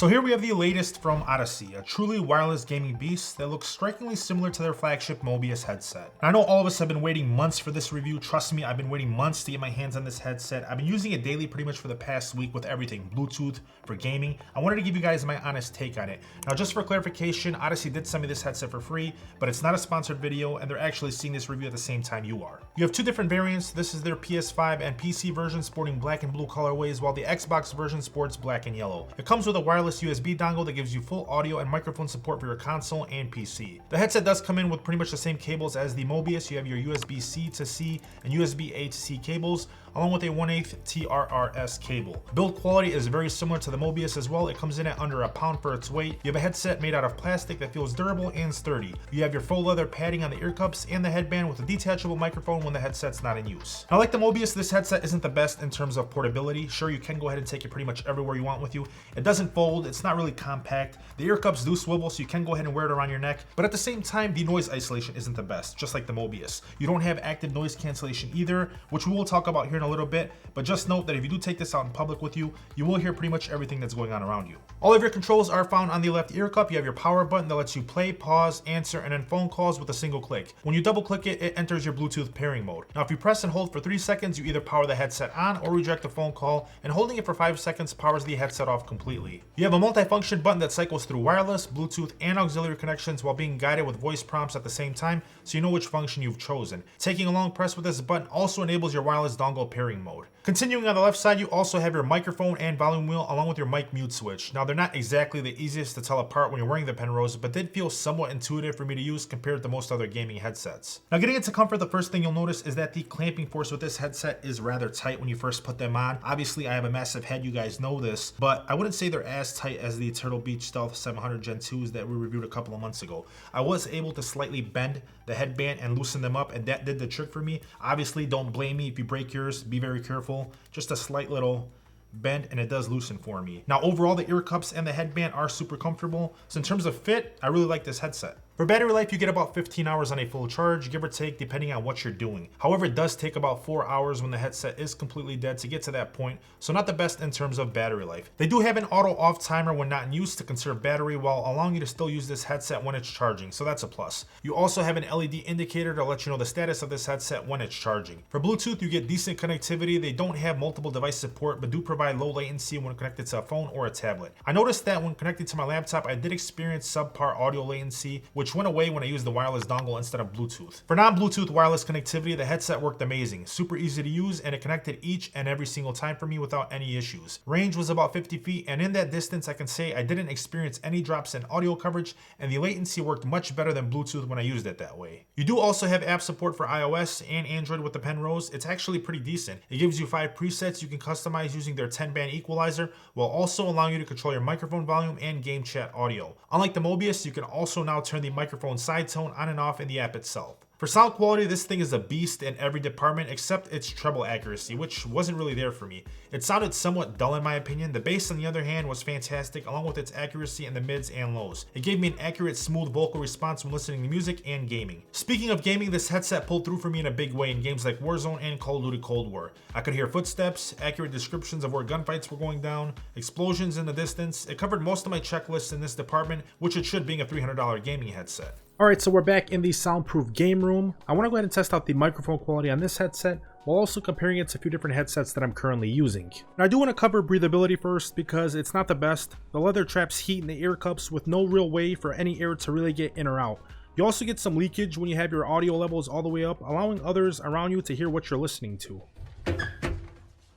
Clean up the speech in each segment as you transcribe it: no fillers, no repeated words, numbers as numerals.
So here we have the latest from Audeze, a truly wireless gaming beast that looks strikingly similar to their flagship Mobius headset. Now, I know all of us have been waiting months for this review. Trust me, I've been waiting months to get my hands on this headset. I've been using it daily pretty much for the past week with everything, Bluetooth, for gaming. I wanted to give you guys my honest take on it. Now, just for clarification, Audeze did send me this headset for free, but it's not a sponsored video, and they're actually seeing this review at the same time you are. You have two different variants. This is their PS5 and PC version sporting black and blue colorways, while the Xbox version sports black and yellow. It comes with a wireless USB dongle that gives you full audio and microphone support for your console and PC. The headset does come in with pretty much the same cables as the Mobius. You have your USB-C to C and USB-A to C cables, along with a 1/8 TRRS cable. Build quality is very similar to the Mobius as well. It comes in at under a pound for its weight. You have a headset made out of plastic that feels durable and sturdy. You have your faux leather padding on the ear cups and the headband with a detachable microphone when the headset's not in use. Now, like the Mobius, this headset isn't the best in terms of portability. Sure, you can go ahead and take it pretty much everywhere you want with you. It doesn't fold, it's not really compact. The ear cups do swivel, so you can go ahead and wear it around your neck, but at the same time, the noise isolation isn't the best, just like the Mobius. You don't have active noise cancellation either, which we will talk about here in a little bit, but just note that if you do take this out in public with you, you will hear pretty much everything that's going on around you. All of your controls are found on the left ear cup. You have your power button that lets you play, pause, answer, and then phone calls with a single click. When you double click it, it enters your Bluetooth pairing mode. Now, if you press and hold for 3 seconds, you either power the headset on or reject a phone call, and holding it for 5 seconds powers the headset off completely. You have a multifunction button that cycles through wireless, Bluetooth, and auxiliary connections while being guided with voice prompts at the same time, so you know which function you've chosen. Taking a long press with this button also enables your wireless dongle pairing mode. Continuing on the left side, you also have your microphone and volume wheel along with your mic mute switch. Now, they're not exactly the easiest to tell apart when you're wearing the Penrose, but did feel somewhat intuitive for me to use compared to most other gaming headsets. Now, getting into comfort, the first thing you'll notice is that the clamping force with this headset is rather tight when you first put them on. Obviously, I have a massive head, you guys know this, but I wouldn't say they're as tight as the Turtle Beach Stealth 700 Gen 2s that we reviewed a couple of months ago. I was able to slightly bend the headband and loosen them up, and that did the trick for me. Obviously, don't blame me if you break yours. Be very careful. Just a slight little bend and it does loosen for me. Now, overall, the ear cups and the headband are super comfortable. So in terms of fit, I really like this headset. For battery life, you get about 15 hours on a full charge, give or take, depending on what you're doing. However, it does take about 4 hours when the headset is completely dead to get to that point, so not the best in terms of battery life. They do have an auto off timer when not in use to conserve battery while allowing you to still use this headset when it's charging, so that's a plus. You also have an LED indicator to let you know the status of this headset when it's charging. For Bluetooth, you get decent connectivity. They don't have multiple device support, but do provide low latency when connected to a phone or a tablet. I noticed that when connected to my laptop, I did experience subpar audio latency, which went away when I used the wireless dongle instead of Bluetooth. For non-Bluetooth wireless connectivity, the headset worked amazing. Super easy to use, and it connected each and every single time for me without any issues. Range was about 50 feet, and in that distance, I can say I didn't experience any drops in audio coverage, and the latency worked much better than Bluetooth when I used it that way. You do also have app support for iOS and Android with the Penrose. It's actually pretty decent. It gives you 5 presets you can customize using their 10-band equalizer, while also allowing you to control your microphone volume and game chat audio. Unlike the Mobius, you can also now turn the microphone side tone on and off in the app itself. For sound quality, this thing is a beast in every department except its treble accuracy, which wasn't really there for me. It sounded somewhat dull in my opinion. The bass, on the other hand, was fantastic, along with its accuracy in the mids and lows. It gave me an accurate, smooth vocal response when listening to music and gaming. Speaking of gaming, this headset pulled through for me in a big way in games like Warzone and Call of Duty Cold War. I could hear footsteps, accurate descriptions of where gunfights were going down, explosions in the distance. It covered most of my checklists in this department, which it should, being a $300 gaming headset. Alright, so we're back in the soundproof game room. I want to go ahead and test out the microphone quality on this headset while also comparing it to a few different headsets that I'm currently using. Now, I do want to cover breathability first because it's not the best. The leather traps heat in the ear cups with no real way for any air to really get in or out. You also get some leakage when you have your audio levels all the way up, allowing others around you to hear what you're listening to.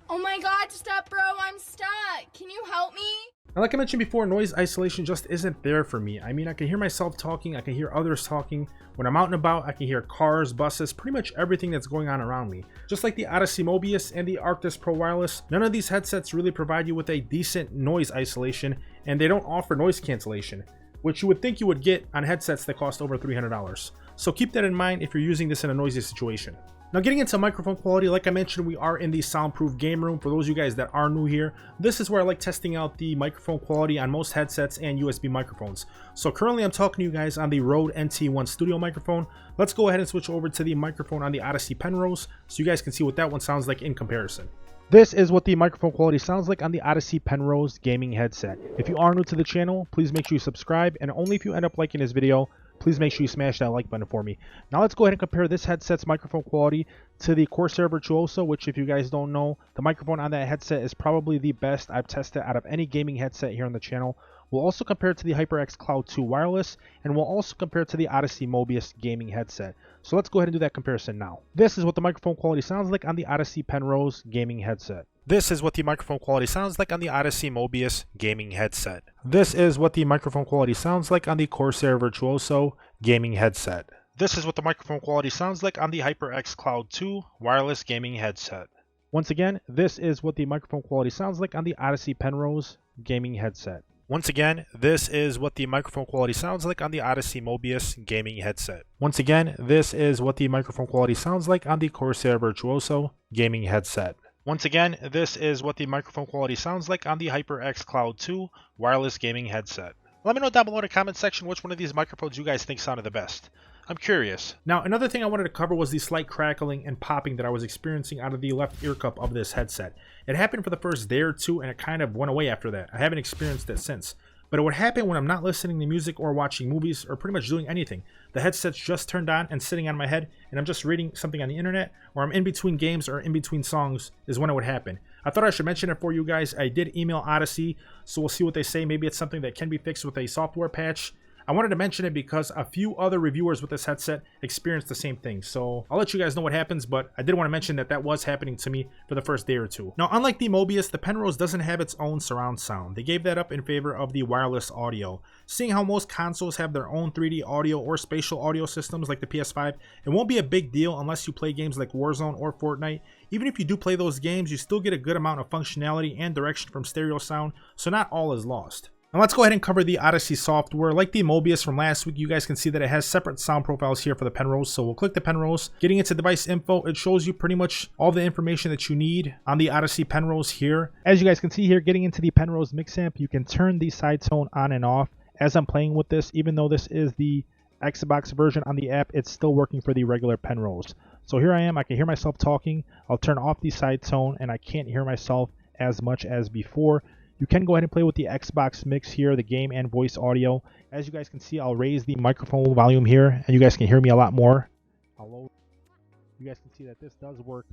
Oh my god, stop bro, I'm stuck. Can you help me? Now, like I mentioned before, noise isolation just isn't there for me. I mean, I can hear myself talking, I can hear others talking. When I'm out and about, I can hear cars, buses, pretty much everything that's going on around me. Just like the Audeze Mobius and the Arctis Pro Wireless, none of these headsets really provide you with a decent noise isolation, and they don't offer noise cancellation, which you would think you would get on headsets that cost over $300. So keep that in mind if you're using this in a noisy situation. Now, getting into microphone quality, like I mentioned, we are in the soundproof game room. For those of you guys that are new here, this is where I like testing out the microphone quality on most headsets and USB microphones. So currently I'm talking to you guys on the Rode NT1 Studio microphone. Let's go ahead and switch over to the microphone on the Audeze Penrose so you guys can see what that one sounds like in comparison. This is what the microphone quality sounds like on the Audeze Penrose gaming headset. If you are new to the channel, please make sure you subscribe, and only if you end up liking this video, please make sure you smash that like button for me. Now let's go ahead and compare this headset's microphone quality to the Corsair Virtuoso, which if you guys don't know, the microphone on that headset is probably the best I've tested out of any gaming headset here on the channel. We'll also compare it to the HyperX Cloud 2 wireless, and we'll also compare it to the Audeze Mobius gaming headset. So let's go ahead and do that comparison now. This is what the microphone quality sounds like on the Audeze Penrose gaming headset. This is what the microphone quality sounds like on the Audeze Mobius gaming headset. This is what the microphone quality sounds like on the Corsair Virtuoso gaming headset. This is what the microphone quality sounds like on the HyperX Cloud 2 wireless gaming headset. Once again, this is what the microphone quality sounds like on the Audeze Penrose gaming headset. Once again, this is what the microphone quality sounds like on the Audeze Mobius gaming headset. Once again, this is what the microphone quality sounds like on the Corsair Virtuoso gaming headset. Once again, this is what the microphone quality sounds like on the HyperX Cloud 2 wireless gaming headset. Let me know down below in the comment section which one of these microphones you guys think sounded the best. I'm curious. Now, another thing I wanted to cover was the slight crackling and popping that I was experiencing out of the left ear cup of this headset. It happened for the first day or two, and it kind of went away after that. I haven't experienced it since. But it would happen when I'm not listening to music or watching movies or pretty much doing anything. The headset's just turned on and sitting on my head, and I'm just reading something on the internet, or I'm in between games or in between songs is when it would happen. I thought I should mention it for you guys. I did email Audeze, so we'll see what they say. Maybe it's something that can be fixed with a software patch. I wanted to mention it because a few other reviewers with this headset experienced the same thing. So I'll let you guys know what happens, but I did want to mention that that was happening to me for the first day or two. Now, unlike the Mobius, the Penrose doesn't have its own surround sound. They gave that up in favor of the wireless audio. Seeing how most consoles have their own 3D audio or spatial audio systems like the PS5, it won't be a big deal unless you play games like Warzone or Fortnite. Even if you do play those games, you still get a good amount of functionality and direction from stereo sound, so not all is lost. Now let's go ahead and cover the Audeze software. Like the Mobius from last week, you guys can see that it has separate sound profiles here for the Penrose. So we'll click the Penrose. Getting into device info, it shows you pretty much all the information that you need on the Audeze Penrose here. As you guys can see here, getting into the Penrose mix amp, you can turn the side tone on and off. As I'm playing with this, even though this is the Xbox version on the app, it's still working for the regular Penrose. So here I am, I can hear myself talking. I'll turn off the side tone and I can't hear myself as much as before. You can go ahead and play with the Xbox mix here, the game and voice audio. As you guys can see, I'll raise the microphone volume here, and you guys can hear me a lot more. You guys can see that this does work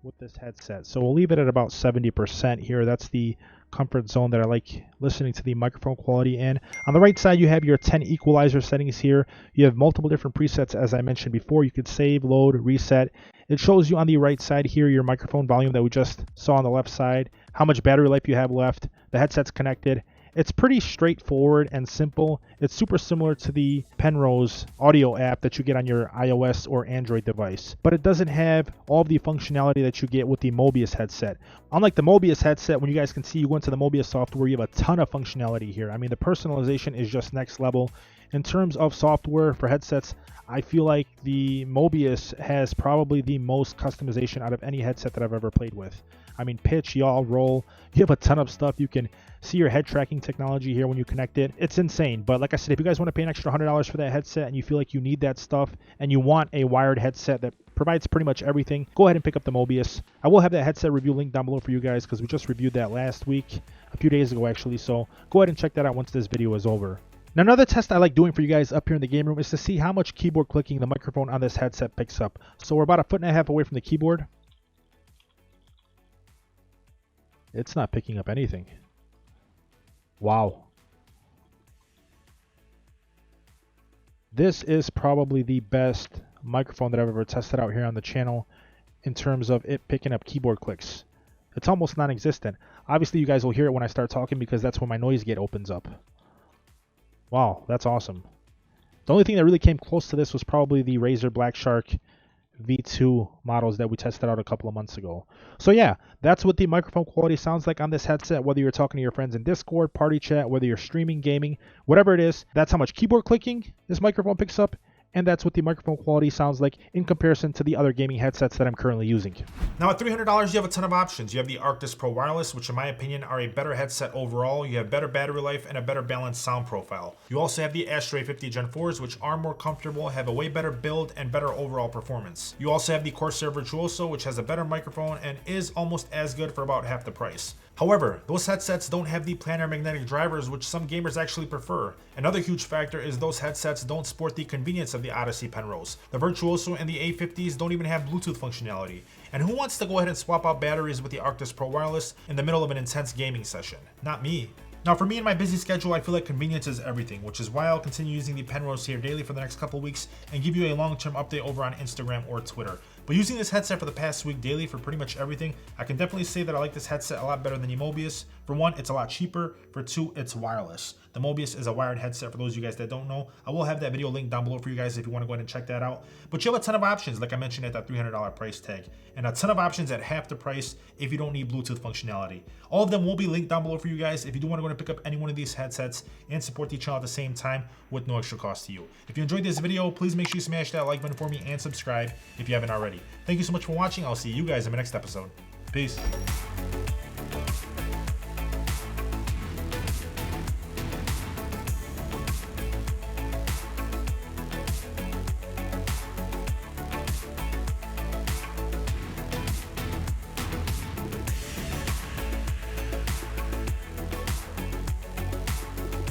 with this headset. So we'll leave it at about 70% here. That's the comfort zone that I like listening to the microphone quality in. On the right side, you have your 10 equalizer settings here. You have multiple different presets, as I mentioned before. You could save, load, reset. It shows you on the right side here your microphone volume that we just saw on the left side, how much battery life you have left, the headset's connected. It's pretty straightforward and simple. It's super similar to the Penrose audio app that you get on your iOS or Android device, but it doesn't have all of the functionality that you get with the Mobius headset. Unlike the Mobius headset, when you guys can see, you go into the Mobius software, you have a ton of functionality here. I mean, the personalization is just next level. In terms of software for headsets, I feel like the Mobius has probably the most customization out of any headset that I've ever played with. I mean, pitch, yaw, roll, you have a ton of stuff. You can see your head tracking technology here when you connect it. It's insane. But like I said, if you guys want to pay an extra $100 for that headset and you feel like you need that stuff and you want a wired headset that provides pretty much everything, go ahead and pick up the Mobius. I will have that headset review link down below for you guys because we just reviewed that last week, a few days ago actually. So go ahead and check that out once this video is over. Now, another test I like doing for you guys up here in the game room is to see how much keyboard clicking the microphone on this headset picks up. So we're about 1.5 feet away from the keyboard. It's not picking up anything. Wow. This is probably the best microphone that I've ever tested out here on the channel in terms of it picking up keyboard clicks. It's almost non-existent. Obviously, you guys will hear it when I start talking because that's when my noise gate opens up. Wow, that's awesome. The only thing that really came close to this was probably the Razer Black Shark V2 models that we tested out a couple of months ago. So yeah, that's what the microphone quality sounds like on this headset, whether you're talking to your friends in Discord, party chat, whether you're streaming, gaming, whatever it is. That's how much keyboard clicking this microphone picks up, and that's what the microphone quality sounds like in comparison to the other gaming headsets that I'm currently using. Now at $300, you have a ton of options. You have the Arctis Pro Wireless, which in my opinion are a better headset overall. You have better battery life and a better balanced sound profile. You also have the ASTRO A50 Gen 4s, which are more comfortable, have a way better build and better overall performance. You also have the Corsair Virtuoso, which has a better microphone and is almost as good for about half the price. However, those headsets don't have the planar magnetic drivers, which some gamers actually prefer. Another huge factor is those headsets don't sport the convenience of the Audeze Penrose. The Virtuoso and the A50s don't even have Bluetooth functionality. And who wants to go ahead and swap out batteries with the Arctis Pro Wireless in the middle of an intense gaming session? Not me. Now for me and my busy schedule, I feel like convenience is everything, which is why I'll continue using the Penrose here daily for the next couple weeks and give you a long-term update over on Instagram or Twitter. But using this headset for the past week daily for pretty much everything, I can definitely say that I like this headset a lot better than the Mobius. For one, it's a lot cheaper. For two, it's wireless. The Mobius is a wired headset for those of you guys that don't know. I will have that video linked down below for you guys if you want to go ahead and check that out. But you have a ton of options, like I mentioned, at that $300 price tag, and a ton of options at half the price if you don't need Bluetooth functionality. All of them will be linked down below for you guys if you do want to go and pick up any one of these headsets and support the channel at the same time with no extra cost to you. If you enjoyed this video, please make sure you smash that like button for me and subscribe if you haven't already. Thank you so much for watching. I'll see you guys in my next episode. Peace.